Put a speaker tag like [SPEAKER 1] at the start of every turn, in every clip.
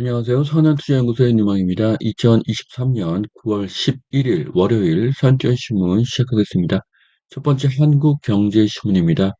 [SPEAKER 1] 안녕하세요. 선한투자연구소의 유망입니다. 2023년 9월 11일 월요일 선투연신문 시작하겠습니다. 첫 번째 한국경제신문입니다.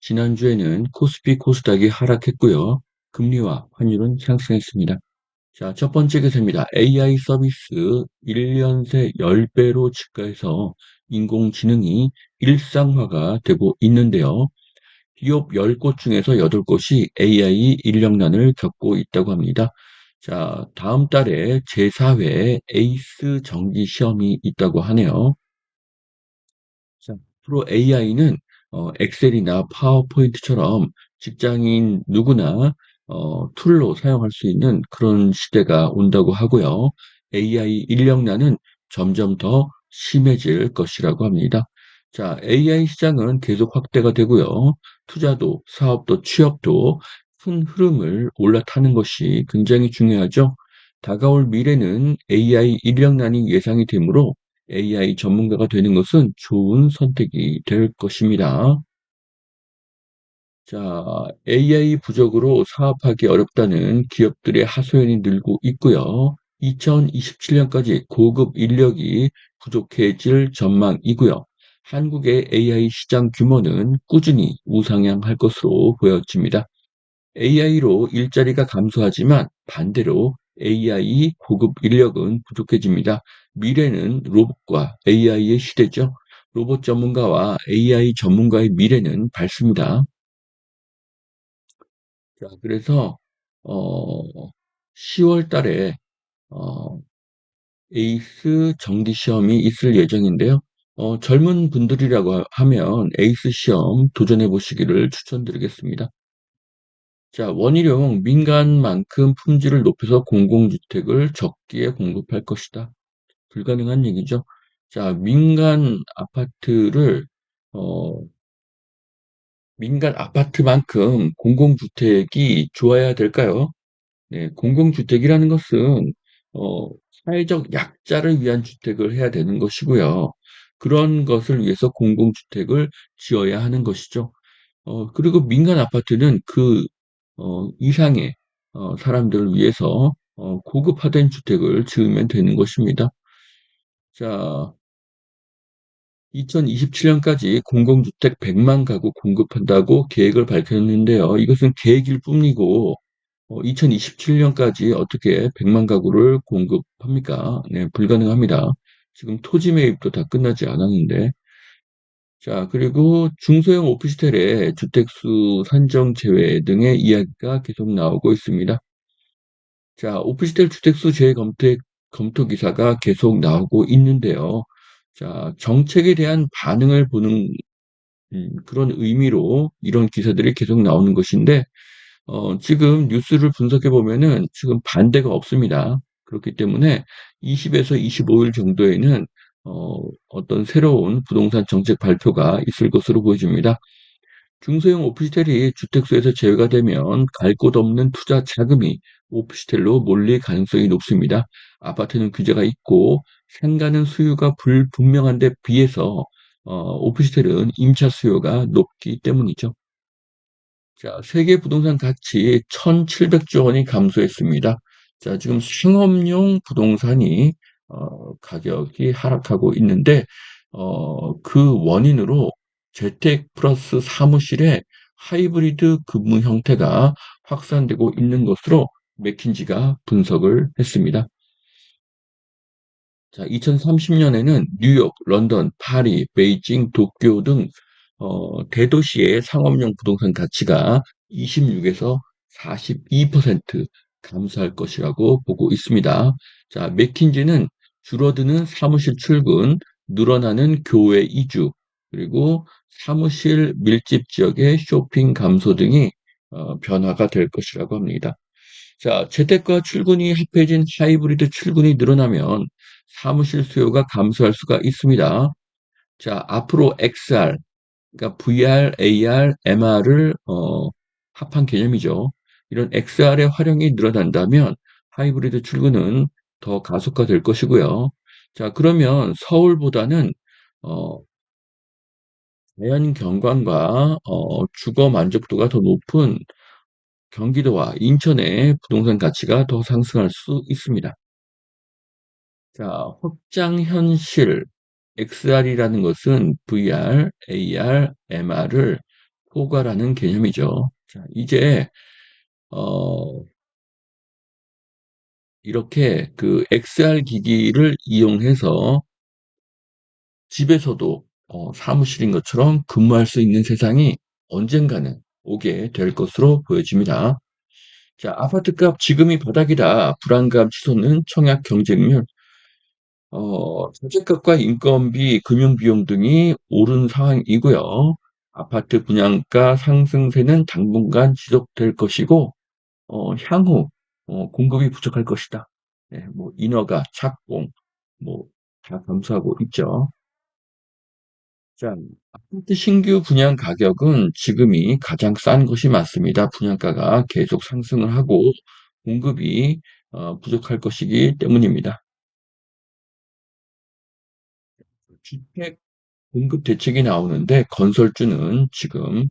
[SPEAKER 1] 지난주에는 코스피 코스닥이 하락했고요. 금리와 환율은 상승했습니다. 자, 첫 번째 기사입니다. AI 서비스 1년 새 10배로 증가해서 인공지능이 일상화가 되고 있는데요. 기업 10곳 중에서 8곳이 AI 인력난을 겪고 있다고 합니다. 자, 다음 달에 제4회 에이스 정기 시험이 있다고 하네요. 자, 앞으로 AI는 엑셀이나 파워포인트처럼 직장인 누구나 툴로 사용할 수 있는 그런 시대가 온다고 하고요. AI 인력난은 점점 더 심해질 것이라고 합니다. 자, AI 시장은 계속 확대가 되고요. 투자도, 사업도, 취업도 큰 흐름을 올라타는 것이 굉장히 중요하죠. 다가올 미래는 AI 인력난이 예상이 되므로 AI 전문가가 되는 것은 좋은 선택이 될 것입니다. 자, AI 부족으로 사업하기 어렵다는 기업들의 하소연이 늘고 있고요. 2027년까지 고급 인력이 부족해질 전망이고요. 한국의 AI 시장 규모는 꾸준히 우상향할 것으로 보여집니다. AI로 일자리가 감소하지만 반대로 AI 고급 인력은 부족해집니다. 미래는 로봇과 AI의 시대죠. 로봇 전문가와 AI 전문가의 미래는 밝습니다. 자, 그래서 어, 10월 달에 어, 에이스 정기 시험이 있을 예정인데요. 젊은 분들이라고 하면 에이스 시험 도전해 보시기를 추천드리겠습니다. 자, 원희룡 민간만큼 품질을 높여서 공공주택을 적기에 공급할 것이다. 불가능한 얘기죠. 자, 어, 민간 아파트만큼 공공주택이 좋아야 될까요? 네, 공공주택이라는 것은, 어, 사회적 약자를 위한 주택을 해야 되는 것이고요. 그런 것을 위해서 공공주택을 지어야 하는 것이죠. 그리고 민간 아파트는 이상의 사람들을 위해서 고급화된 주택을 지으면 되는 것입니다. 자, 2027년까지 공공주택 100만 가구 공급한다고 계획을 밝혔는데요. 이것은 계획일 뿐이고, 2027년까지 어떻게 100만 가구를 공급합니까? 네, 불가능합니다. 지금 토지 매입도 다 끝나지 않았는데, 자, 그리고 중소형 오피스텔의 주택수 산정 제외 등의 이야기가 계속 나오고 있습니다. 자, 오피스텔 주택수 검토 기사가 계속 나오고 있는데요. 자, 정책에 대한 반응을 보는 그런 의미로 이런 기사들이 계속 나오는 것인데, 지금 뉴스를 분석해 보면은 지금 반대가 없습니다. 그렇기 때문에 20에서 25일 정도에는 어떤 새로운 부동산 정책 발표가 있을 것으로 보여집니다. 중소형 오피스텔이 주택수에서 제외가 되면 갈 곳 없는 투자 자금이 오피스텔로 몰릴 가능성이 높습니다. 아파트는 규제가 있고 상가는 수요가 불분명한 데 비해서 오피스텔은 임차 수요가 높기 때문이죠. 자, 세계 부동산 가치 1,700조 원이 감소했습니다. 자, 지금 상업용 부동산이 가격이 하락하고 있는데 그 원인으로 재택 플러스 사무실의 하이브리드 근무 형태가 확산되고 있는 것으로 맥킨지가 분석을 했습니다. 자, 2030년에는 뉴욕, 런던, 파리, 베이징, 도쿄 등 대도시의 상업용 부동산 가치가 26에서 42% 감소할 것이라고 보고 있습니다. 자, 맥킨지는 줄어드는 사무실 출근, 늘어나는 교외 이주, 그리고 사무실 밀집 지역의 쇼핑 감소 등이 변화가 될 것이라고 합니다. 자, 재택과 출근이 합해진 하이브리드 출근이 늘어나면 사무실 수요가 감소할 수가 있습니다. 자, 앞으로 XR, 그러니까 VR, AR, MR을 합한 개념이죠. 이런 XR의 활용이 늘어난다면 하이브리드 출근은 더 가속화될 것이고요. 자, 그러면 서울보다는 어, 자연 경관과 주거 만족도가 더 높은 경기도와 인천의 부동산 가치가 더 상승할 수 있습니다. 자, 확장 현실 XR이라는 것은 VR, AR, MR을 포괄하는 개념이죠. 자, 이제 어, 이렇게 그 XR 기기를 이용해서 집에서도 사무실인 것처럼 근무할 수 있는 세상이 언젠가는 오게 될 것으로 보여집니다. 자, 아파트값 지금이 바닥이다. 불안감 치솟는 청약 경쟁률. 자재값과 인건비, 금융비용 등이 오른 상황이고요. 아파트 분양가 상승세는 당분간 지속될 것이고, 향후 공급이 부족할 것이다. 네, 뭐 인허가, 착공, 뭐 다 감수하고 있죠. 자, 아파트 신규 분양 가격은 지금이 가장 싼 것이 맞습니다. 분양가가 계속 상승을 하고 공급이 부족할 것이기 때문입니다. 주택 공급 대책이 나오는데 건설주는 지금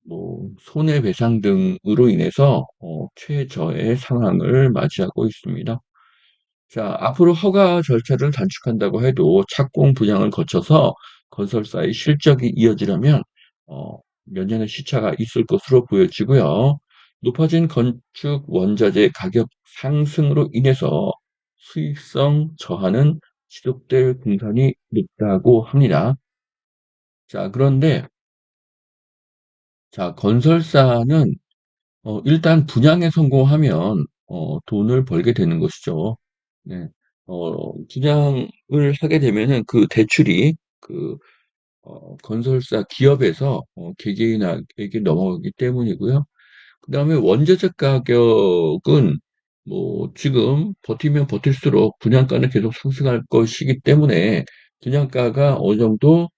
[SPEAKER 1] 뭐 손해배상 등으로 인해서 최저의 상황을 맞이하고 있습니다. 자, 앞으로 허가 절차를 단축한다고 해도 착공 분양을 거쳐서 건설사의 실적이 이어지려면 어, 몇 년의 시차가 있을 것으로 보여지고요. 높아진 건축 원자재 가격 상승으로 인해서 수익성 저하는 지속될 공산이 높다고 합니다. 자, 그런데 자, 건설사는 일단 분양에 성공하면 돈을 벌게 되는 것이죠. 네. 분양을 하게 되면은 그 대출이 그 건설사 기업에서 개개인에게 넘어가기 때문이고요. 그다음에 원자재 가격은 뭐 지금 버티면 버틸수록 분양가는 계속 상승할 것이기 때문에 분양가가 어느 정도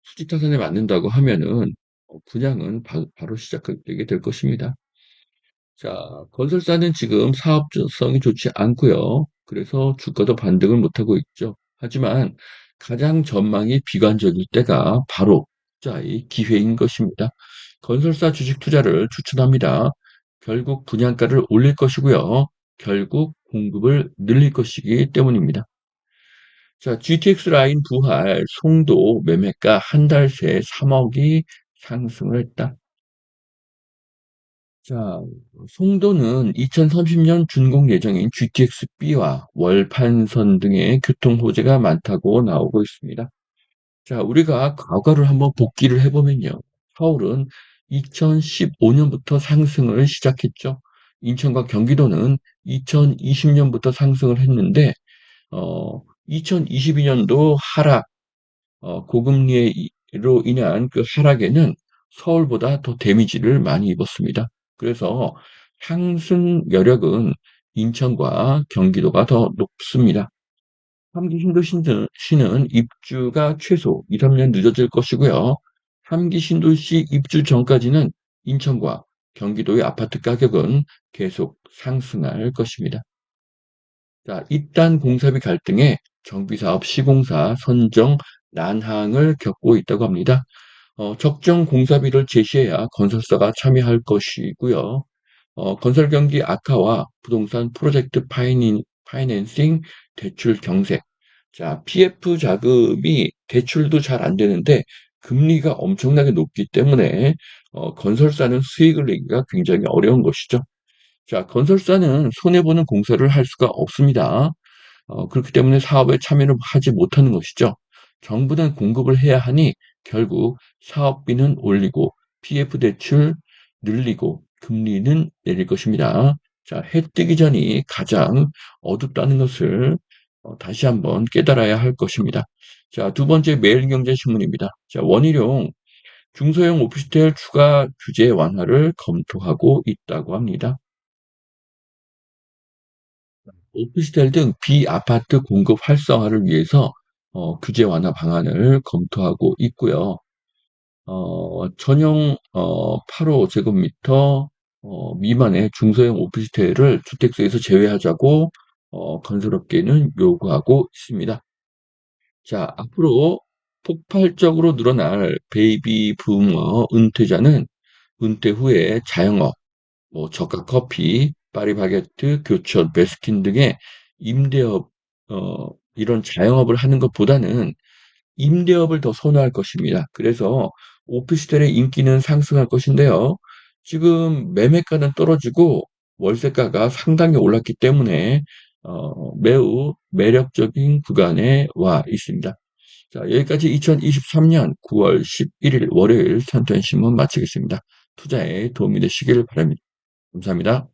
[SPEAKER 1] 수지타산에 맞는다고 하면은 분양은 바로 시작되게 될 것입니다. 자, 건설사는 지금 사업성이 좋지 않고요. 그래서 주가도 반등을 못하고 있죠. 하지만 가장 전망이 비관적일 때가 바로 투자의 기회인 것입니다. 건설사 주식 투자를 추천합니다. 결국 분양가를 올릴 것이고요. 결국 공급을 늘릴 것이기 때문입니다. 자, GTX 라인 부활, 송도 매매가 한 달 새 3억이 상승을 했다. 자, 송도는 2030년 준공 예정인 GTX-B와 월판선 등의 교통 호재가 많다고 나오고 있습니다. 자, 우리가 과거를 한번 복기를 해보면요. 서울은 2015년부터 상승을 시작했죠. 인천과 경기도는 2020년부터 상승을 했는데, 2022년도 하락, 고금리로 인한 그 하락에는 서울보다 더 데미지를 많이 입었습니다. 그래서 상승 여력은 인천과 경기도가 더 높습니다. 3기 신도시는 입주가 최소 2, 3년 늦어질 것이고요. 3기 신도시 입주 전까지는 인천과 경기도의 아파트 가격은 계속 상승할 것입니다. 자, 이딴 공사비 갈등에 정비사업 시공사 선정 난항을 겪고 있다고 합니다. 적정 공사비를 제시해야 건설사가 참여할 것이고요. 건설 경기 악화와 부동산 프로젝트 파이낸싱 대출 경색. 자, PF 자금이 대출도 잘 안 되는데 금리가 엄청나게 높기 때문에 건설사는 수익을 내기가 굉장히 어려운 것이죠. 자, 건설사는 손해보는 공사를 할 수가 없습니다. 그렇기 때문에 사업에 참여를 하지 못하는 것이죠. 정부는 공급을 해야 하니 결국 사업비는 올리고 PF 대출 늘리고 금리는 내릴 것입니다. 자, 해 뜨기 전이 가장 어둡다는 것을 다시 한번 깨달아야 할 것입니다. 자, 두 번째 매일경제신문입니다. 자, 원희룡 중소형 오피스텔 추가 규제 완화를 검토하고 있다고 합니다. 오피스텔 등 비아파트 공급 활성화를 위해서 규제 완화 방안을 검토하고 있고요. 전용 8호 제곱미터 미만의 중소형 오피스텔을 주택수에서 제외하자고 건설업계는 요구하고 있습니다. 자, 앞으로 폭발적으로 늘어날 베이비 부머 은퇴자는 은퇴 후에 자영업, 뭐 저가 커피, 파리바게뜨, 교촌, 베스킨 등의 임대업, 이런 자영업을 하는 것보다는 임대업을 더 선호할 것입니다. 그래서 오피스텔의 인기는 상승할 것인데요. 지금 매매가는 떨어지고 월세가가 상당히 올랐기 때문에 매우 매력적인 구간에 와 있습니다. 자, 여기까지 2023년 9월 11일 월요일 산토앤신문 마치겠습니다. 투자에 도움이 되시길 바랍니다. 감사합니다.